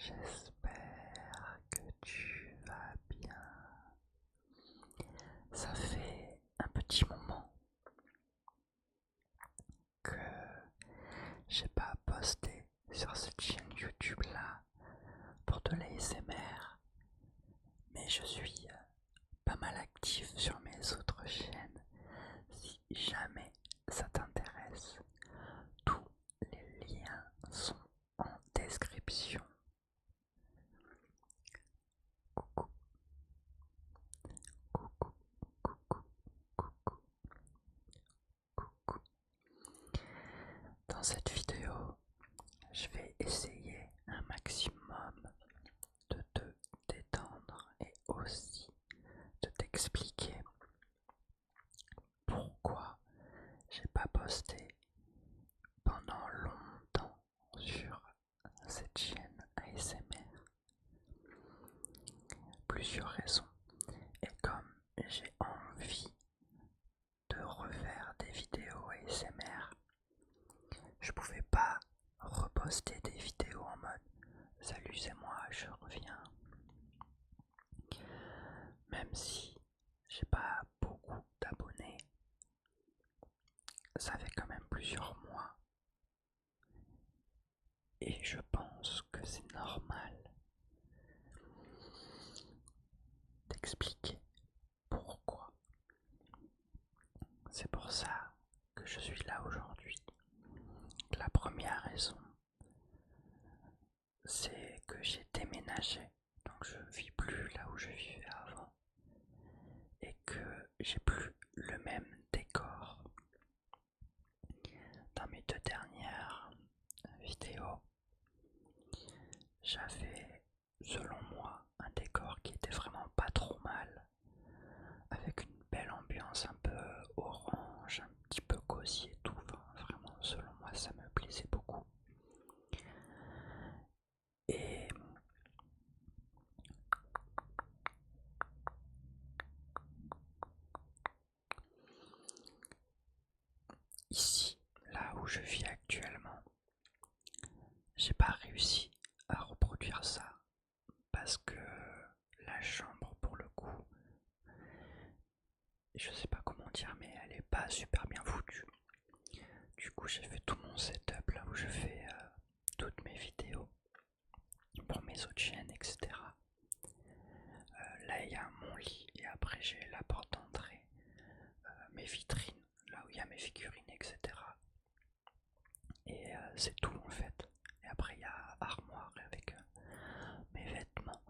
J'espère que tu vas bien. Ça fait un petit moment que j'ai pas posté sur cette chaîne YouTube là pour de l'ASMR, mais je suis pas mal actif sur mes autres chaînes. Si jamais ça t'intéresse, tous les liens sont en description. Coucou, coucou, coucou, coucou, coucou. Dans cette vidéo, je vais essayer un maximum de te détendre et aussi de t'expliquer pourquoi j'ai pas posté pendant longtemps sur cette chaîne ASMR. Plusieurs raisons. Et comme j'ai envie de refaire des vidéos ASMR, je pouvais pas reposter des vidéos en mode salut, c'est moi, je reviens. Même si j'ai pas beaucoup d'abonnés, ça fait quand même plusieurs mois. Et je pense que c'est normal d'expliquer pourquoi. C'est pour ça que je suis là aujourd'hui. La première raison, c'est que j'ai déménagé, donc je vis plus là où je vivais avant, et que j'ai plus le même décor. Dans mes deux dernières vidéos, j'avais, selon moi, un décor qui était vraiment pas trop mal, avec une belle ambiance un peu orange, un petit peu cosy et tout. Enfin, vraiment, selon moi, ça me plaisait beaucoup. Et ici, là où je vis actuellement, j'ai pas réussi à reproduire ça parce que la chambre, pour le coup, je sais pas comment dire, mais elle est pas super bien foutue. Du coup, j'ai fait tout mon setup là où je fais toutes mes vidéos pour mes autres chaînes, etc. Là, il y a mon lit et après j'ai la porte d'entrée, mes vitrines, là où il y a mes figurines, etc. Et c'est tout en fait. Et après, il y a armoire avec mes vêtements.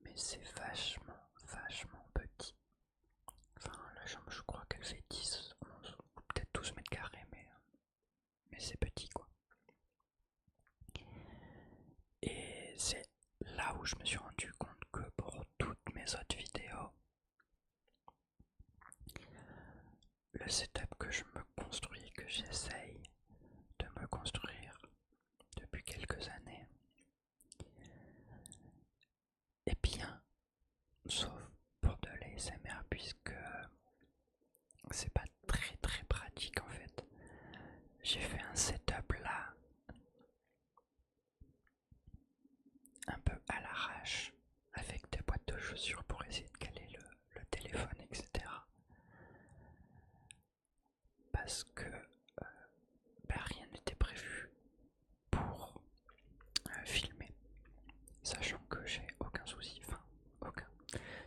Mais c'est vachement petit. Enfin, la chambre, je crois qu'elle fait 10, 11 ou peut-être 12 mètres carrés, mais c'est petit quoi. Et c'est là où je me suis rendu compte que pour toutes mes autres vidéos, le setup que je me construis, que j'essaye de me construire depuis quelques années, est bien, sauf pour de l'ASMR puisque c'est pas très pratique en fait. J'ai fait un setup là un peu à l'arrache avec des boîtes de chaussures pour essayer de caler le téléphone, etc. Parce que rien n'était prévu pour filmer, sachant que j'ai aucun souci, enfin aucun.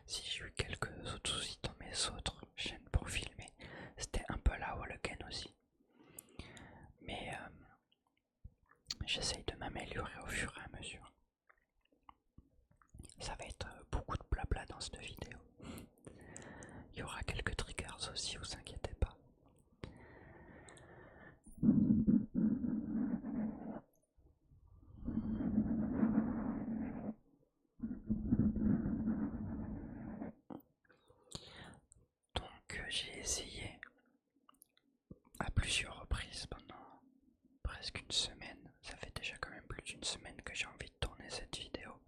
Si j'ai eu quelques autres soucis dans mes autres chaînes pour filmer, c'était un peu là Walloken aussi. Mais j'essaye de m'améliorer au fur et à mesure. Ça va être beaucoup de blabla dans cette vidéo. Il y aura quelques triggers aussi, vous inquiétez pas. Donc j'ai essayé à plusieurs reprises pendant presque une semaine. Ça fait déjà quand même plus d'une semaine que j'ai envie de tourner cette vidéo.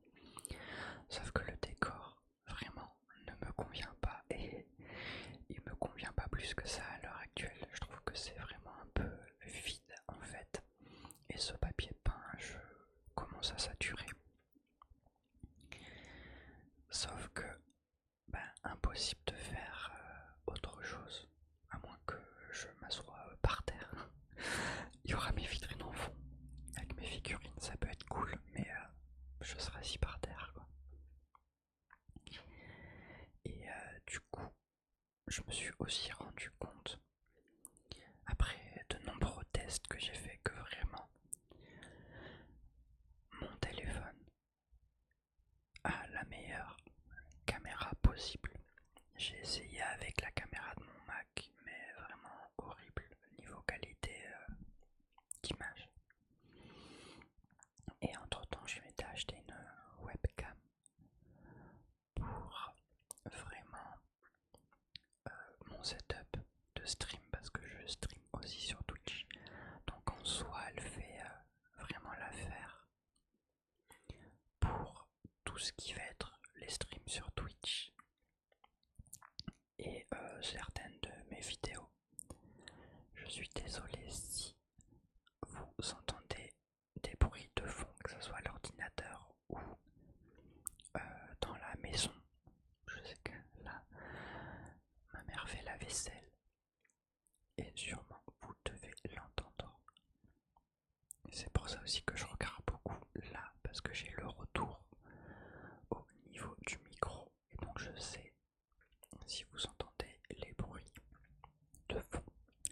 Sauf que le décor vraiment ne me convient pas et il me convient pas plus que ça à l'heure actuelle. Je trouve que c'est vraiment un peu vide en fait. Et ce papier peint, comment je me suis aussi rendu compte, après de nombreux tests que j'ai fait, que vraiment mon téléphone a la meilleure caméra possible. J'ai essayé avec la caméra de mon Mac, mais vraiment horrible niveau qualité d'image. Et entre temps, je m'étais acheté une webcam pour vraiment mon setup de stream, parce que je stream aussi sur Twitch. Donc en soi, elle fait vraiment l'affaire pour tout ce qui va être les streams sur Twitch et certaines de mes vidéos. Je suis désolé si vous entendez des bruits de fond, que ce soit à l'ordinateur ou dans la maison. Je sais que là, ma mère fait la vaisselle et sûrement vous devez l'entendre. C'est pour ça aussi que je regarde beaucoup là, parce que j'ai le retour au niveau du micro et donc je sais si vous entendez les bruits de fond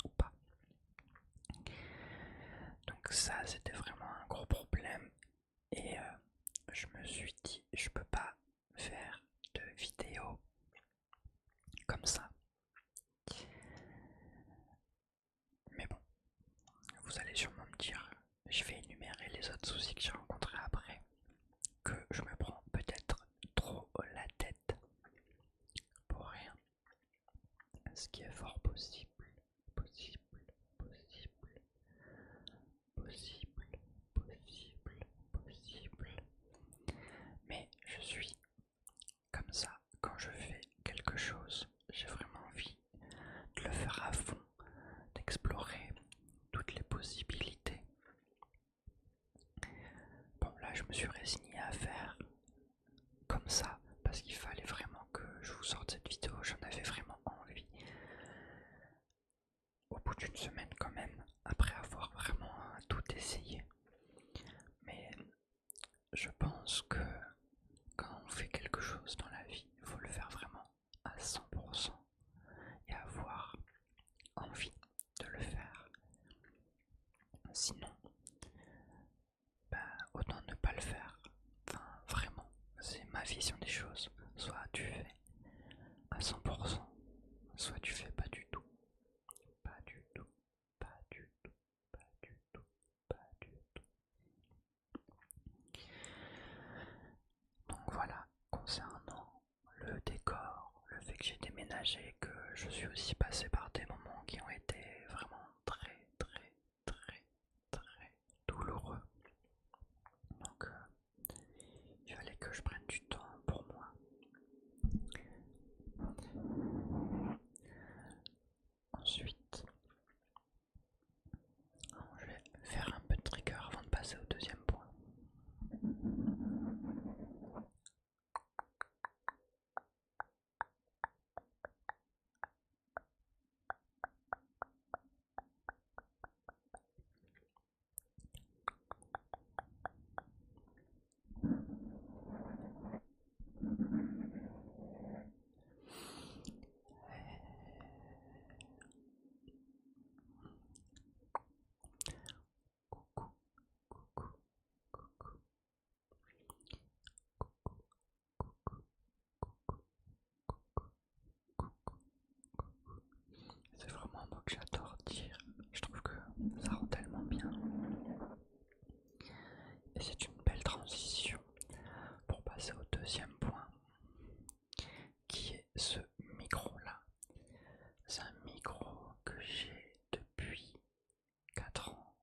ou pas. Donc ça, c'était vraiment un gros problème et je me suis dit je peux pas faire de vidéo comme ça. Mais bon, vous allez sûrement me dire, je vais énumérer les autres soucis que j'ai rencontrés après, que je me prends peut-être trop la tête pour rien. Ce qui est fort possible. Mais je suis comme ça quand je fais quelque chose. J'ai vraiment envie de le faire à fond, d'explorer toutes les possibilités. Bon, là je me suis résigné à faire comme ça parce qu'il fallait vraiment que je vous sorte cette vidéo, j'en avais vraiment envie. Au bout d'une semaine quand même, après avoir vraiment tout essayé. Mais je pense que quand on fait quelque chose dans la vie, il faut le faire vraiment à 100% et avoir envie de le faire. Sinon, autant ne pas le faire. Enfin, vraiment, c'est ma vision des choses. Soit tu fais à 100%, soit tu fais pas du tout. Pas du tout, pas du tout, pas du tout, pas du tout. Donc voilà, concernant le décor, le fait que j'ai déménagé, que je suis aussi passé par des moments qui ont été vraiment très douloureux. Donc il fallait que je prenne du temps pour moi. Ensuite, je vais faire un peu de trigger avant de passer au deuxième point. C'est vraiment un mot que j'adore dire. Je trouve que ça rend tellement bien. Et c'est une belle transition pour passer au deuxième point, qui est ce micro-là. C'est un micro que j'ai depuis 4 ans,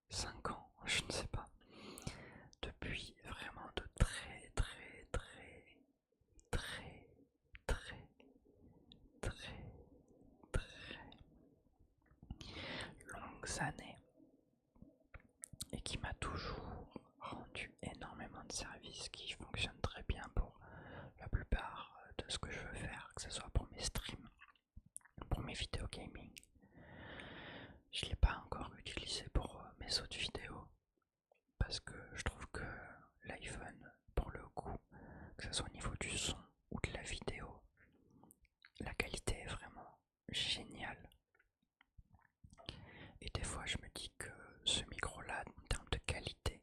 5 ans, je ne sais pas. Depuis vraiment de très longues années et qui m'a toujours rendu énormément de services, qui fonctionne très bien pour la plupart de ce que je veux faire, que ce soit pour mes streams, pour mes vidéos gaming. Je ne l'ai pas encore utilisé pour mes autres vidéos parce que je trouve que l'iPhone, pour le coup, que ce soit au niveau du son ou de la vidéo, la qualité est vraiment génial. Et des fois je me dis que ce micro-là, en termes de qualité,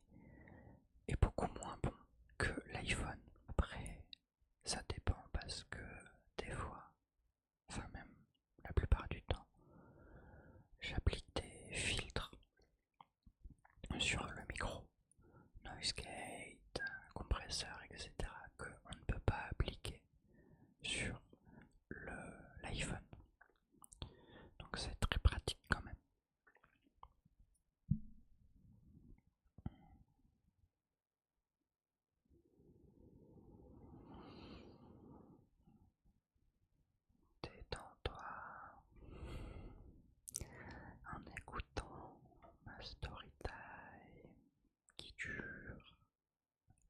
est beaucoup moins bon que l'iPhone. Après, ça dépend parce que des fois, enfin même la plupart du temps, j'applique des filtres sur le micro, noise gate, compresseur, etc. qu'on ne peut pas appliquer sur l'iPhone. Donc c'est très pratique quand même. Détends-toi en écoutant ma story time qui dure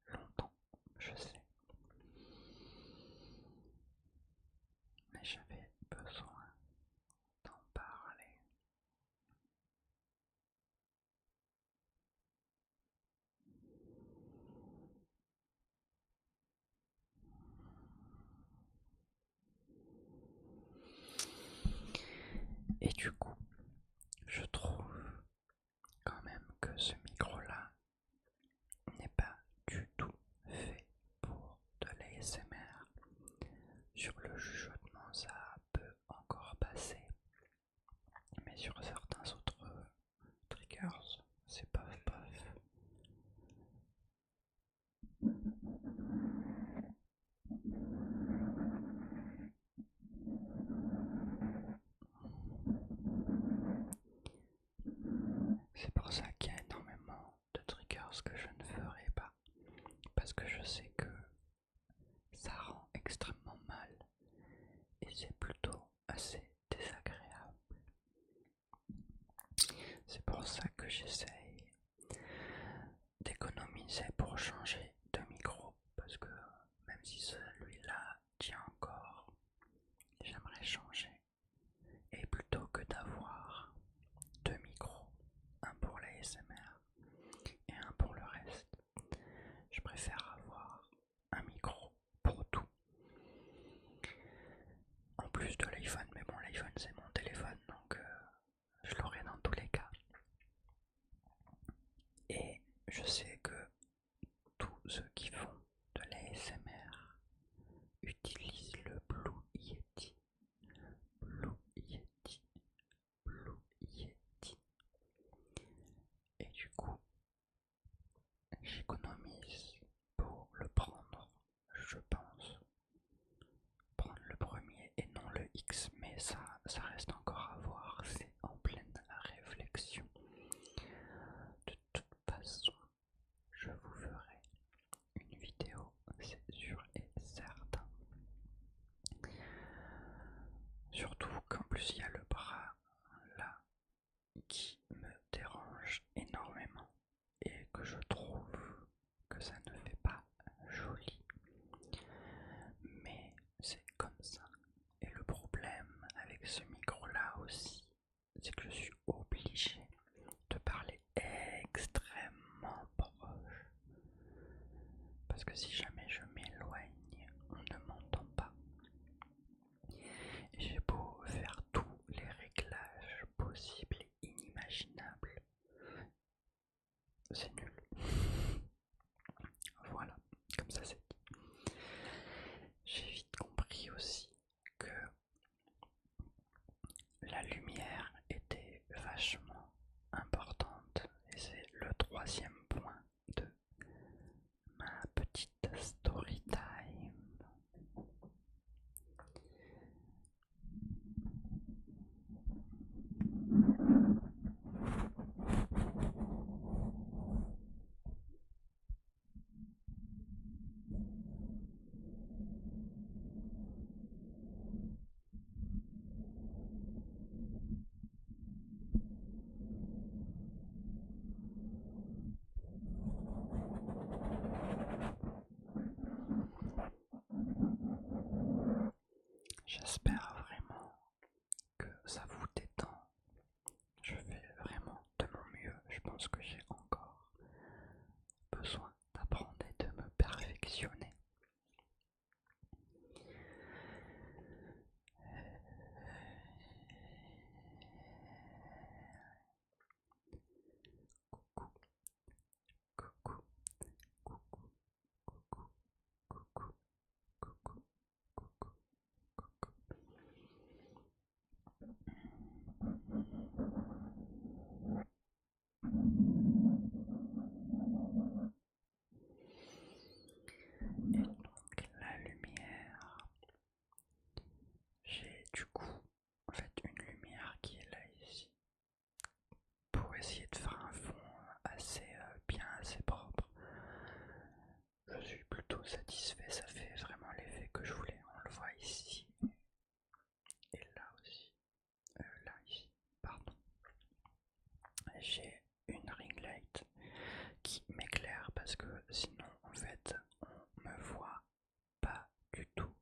longtemps, je sais. Mais j'avais besoin d'en parler. Et du coup, je trouve quand même que ce micro-là n'est pas du tout fait pour de l'ASMR. Sur le chuchotement, ça peut encore passer, mais sur certains autres triggers, c'est pof pof. C'est pour ça qu'il y a énormément de triggers que je ne ferai pas, parce que je sais que ça rend extrêmement mal et c'est plutôt assez désagréable. C'est pour ça que j'essaye d'économiser pour changer de micro, parce que même si celui-là tient encore, j'aimerais changer. Et plutôt que d'avoir deux micros, un pour l'ASMR et un pour le reste, je préfère avoir un micro pour tout. En plus de l'iPhone, mais bon, l'iPhone c'est mon téléphone, donc je l'aurai dans tous les cas. Et je sais que tous ceux qui font de l'ASMR utilisent le Blue Yeti. Blue Yeti. Blue Yeti. Et du coup, j'économise pour le prendre, je pense. Prendre le premier et non le X, mais ça reste encore à voir, c'est en pleine réflexion. De toute façon, je vous ferai une vidéo, c'est sûr et certain. Surtout qu'en plus il y a le bras là qui me dérange énormément et que je trouve que ça ne fait pas joli. Mais c'est comme ça. Et le problème avec ce micro là aussi, c'est que je suis obligé de parler extrêmement proche. Parce que si jamais je m'éloigne, on ne m'entend pas. Et j'ai beau faire tous les réglages possibles et inimaginables, c'est nul. Voilà, comme ça c'est dit. J'ai vite compris aussi que la lumière était vachement importante et c'est le troisième point de ma petite story time. Et donc la lumière, j'ai du coup en fait une lumière qui est là ici pour essayer de faire un fond assez bien, assez propre. Je suis plutôt satisfait, ça fait vraiment l'effet que je voulais. On le voit ici et là aussi, là ici, pardon. J'ai une ring light qui m'éclaire parce que sinon en fait on me voit pas du tout,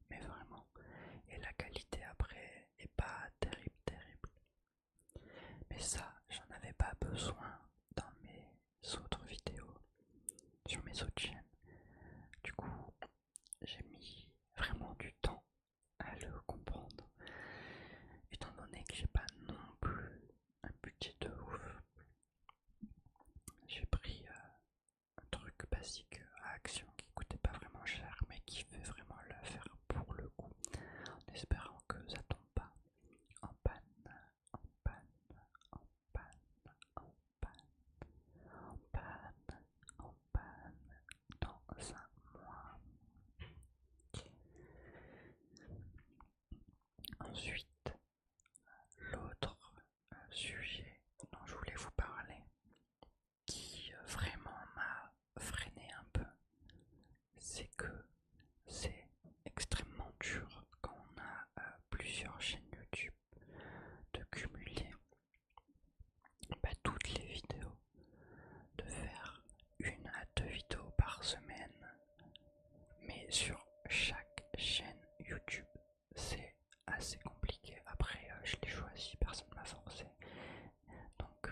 mais vraiment. Et la qualité après est pas terrible. Mais ça, j'en avais pas besoin dans mes autres vidéos, sur mes autres chaînes. Du coup, j'ai mis vraiment du temps à le comprendre, étant donné que j'ai pas non plus un budget de ouf. J'ai pris un truc basique à Action qui coûtait pas vraiment cher, mais qui fait vraiment l'affaire pour le coup, en espérant que ça tombe pas en panne, en panne, en panne, en panne, en panne, en panne dans un mois. Ensuite, l'autre sujet dont je voulais vous parler, qui vraiment m'a freiné un peu, c'est que c'est extrêmement dur quand on a plusieurs chaînes YouTube de cumuler toutes les vidéos, de faire 1 à 2 vidéos par semaine, mais sur chaque chaîne YouTube. C'est assez compliqué. Après, je l'ai choisi, personne ne m'a forcé. Donc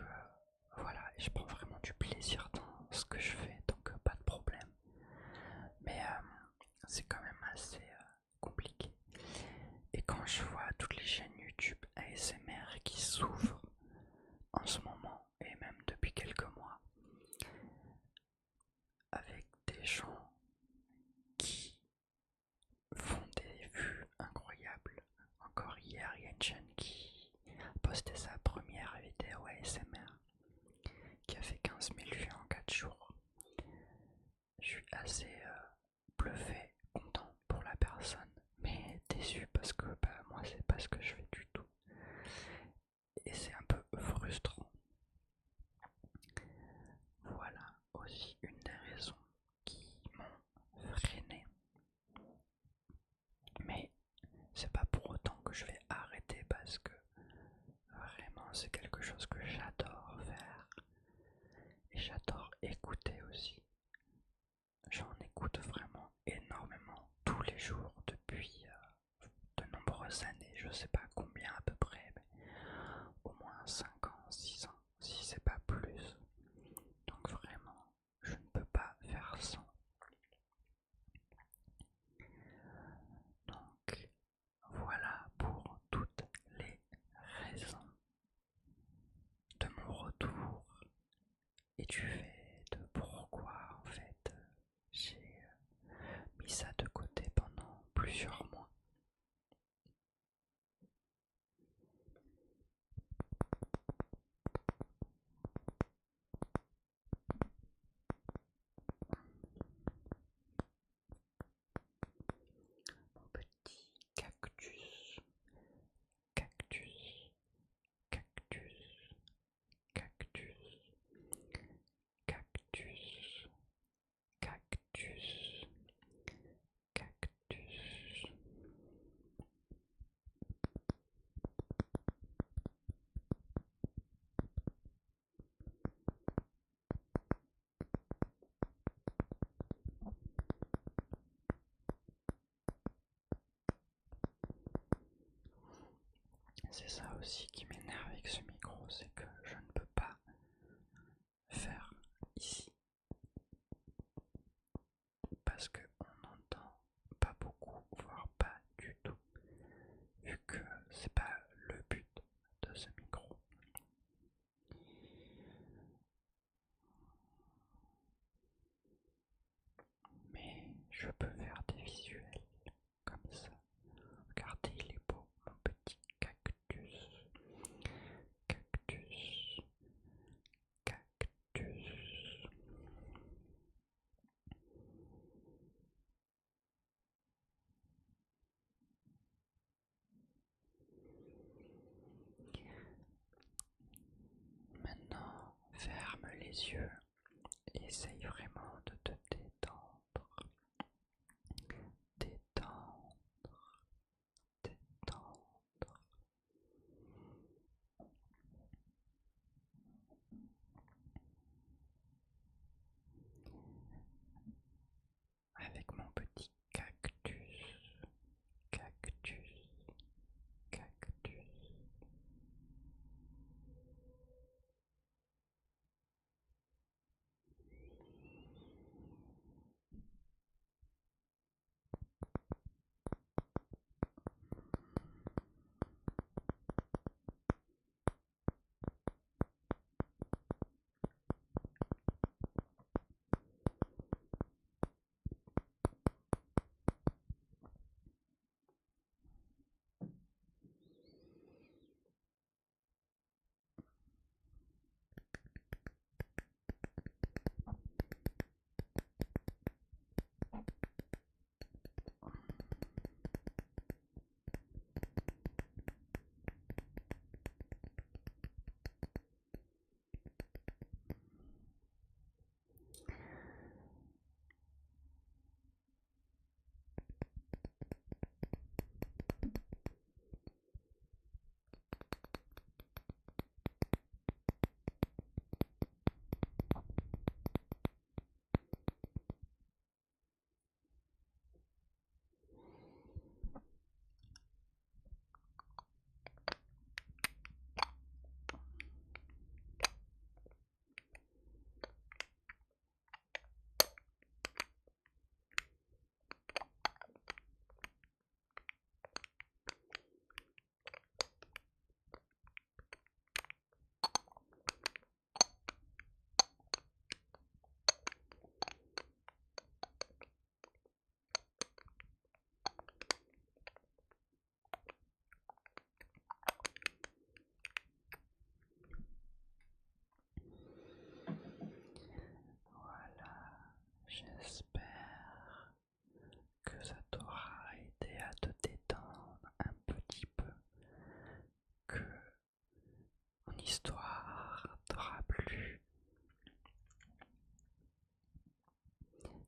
voilà, et je prends vraiment du plaisir dans ce que je fais, donc pas de problème. Mais c'est quand même assez compliqué. Et quand je vois toutes les chaînes YouTube ASMR qui s'ouvrent en ce moment, et même depuis quelques mois, avec des gens qui font des vues incroyables. Encore hier, il y a une chaîne qui postait sa première vidéo ASMR qui a fait 15 000 vues en 4 jours. Je suis assez bluffé, content pour la personne, mais déçu parce que moi c'est pas ce que je fais du tout. Et c'est un peu frustrant. Voilà aussi une des raisons qui m'ont freiné. Mais c'est pas pour autant que je vais arrêter parce que vraiment c'est quelque chose que j'adore faire. Et j'adore écouter aussi. J'en écoute vraiment énormément tous les jours depuis de nombreuses années. Je sais pas combien à peu près, mais au moins 5 ans, 6 ans, si c'est pas plus. Donc vraiment, je ne peux pas faire sans. Donc voilà pour toutes les raisons de mon retour et du fait de pourquoi en fait j'ai mis ça de côté pendant plusieurs mois. Mon petit cactus, cactus, cactus, cactus, cactus, cactus, cactus. C'est ça aussi qui m'énerve avec ce micro, c'est que je ne peux pas faire ici parce qu'on n'entend pas beaucoup, voire pas du tout, vu que c'est pas le but de ce micro. Mais je peux faire des visuels comme ça. Regardez, il est beau, mon petit cactus. les yeux et essaye vraiment de te détendre, détendre, détendre. Avec mon petit cactus, cactus, cactus. Voilà, j'espère que ça t'aura aidé à te détendre un petit peu, que mon histoire t'aura plu.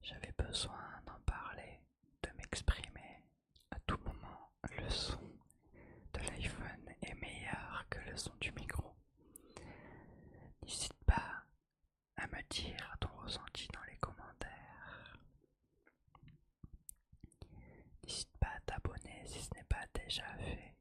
J'avais besoin d'en parler, de m'exprimer. À tout moment, le son de l'iPhone est meilleur que le son du micro. N'hésite pas à me dire ton ressenti dans les commentaires. N'hésite pas à t'abonner si ce n'est pas déjà fait.